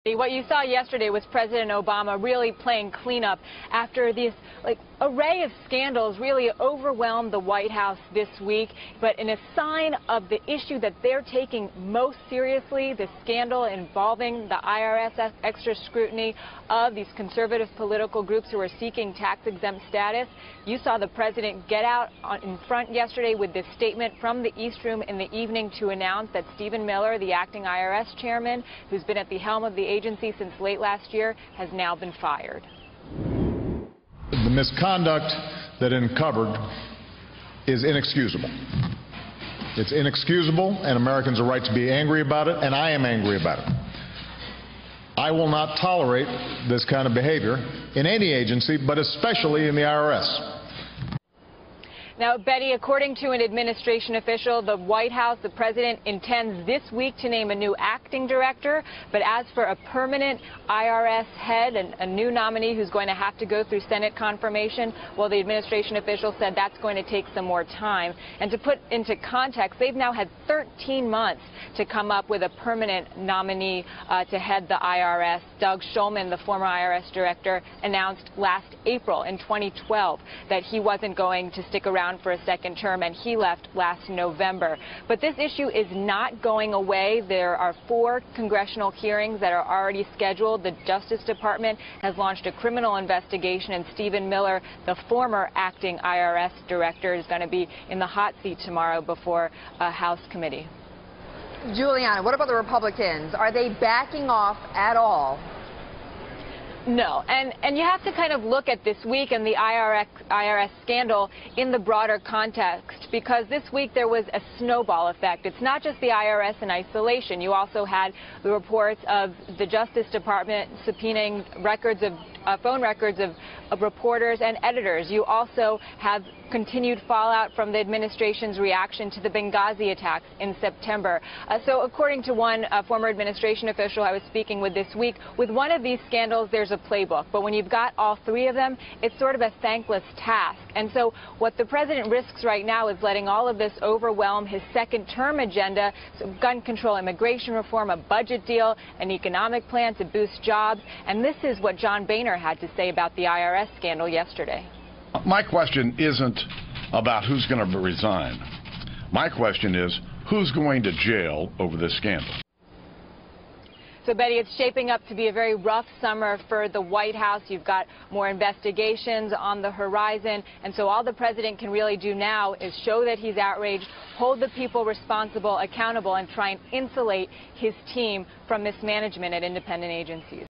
What you saw yesterday was President Obama really playing cleanup after this array of scandals really overwhelmed the White House this week. But in a sign of the issue that they're taking most seriously, the scandal involving the IRS extra scrutiny of these conservative political groups who are seeking tax-exempt status, you saw the president get out in front yesterday with this statement from the East Room in the evening to announce that Stephen Miller, the acting IRS chairman, who's been at the helm of the agency since late last year, has now been fired. The misconduct that uncovered is inexcusable. It's inexcusable, and Americans have a right to be angry about it, and I am angry about it. I will not tolerate this kind of behavior in any agency, but especially in the IRS. Now, Betty, according to an administration official, the White House, the president, intends this week to name a new acting director. But as for a permanent IRS head and a new nominee who's going to have to go through Senate confirmation, well, the administration official said that's going to take some more time. And to put into context, they've now had 13 months to come up with a permanent nominee to head the IRS. Doug Shulman, the former IRS director, announced last April in 2012 that he wasn't going to stick around for a second term, and he left last November. But this issue is not going away. There are 4 congressional hearings that are already scheduled. The Justice Department has launched a criminal investigation, and Stephen Miller, the former acting IRS director, is going to be in the hot seat tomorrow before a House committee. Julianna, what about the Republicans? Are they backing off at all? No, and you have to kind of look at this week and the IRS scandal in the broader context, because this week there was a snowball effect. It's not just the IRS in isolation. You also had the reports of the Justice Department subpoenaing records of phone records of reporters and editors. You also have continued fallout from the administration's reaction to the Benghazi attacks in September. So according to one former administration official I was speaking with this week, with one of these scandals there's a playbook, but when you've got all 3 of them, it's sort of a thankless task. And so what the president risks right now is letting all of this overwhelm his second-term agenda, so gun control, immigration reform, a budget deal, an economic plan to boost jobs. And this is what John Boehner had to say about the IRS scandal yesterday. My question isn't about who's going to resign. My question is, who's going to jail over this scandal? So, Betty, it's shaping up to be a very rough summer for the White House. You've got more investigations on the horizon. And so all the president can really do now is show that he's outraged, hold the people responsible accountable, and try and insulate his team from mismanagement at independent agencies.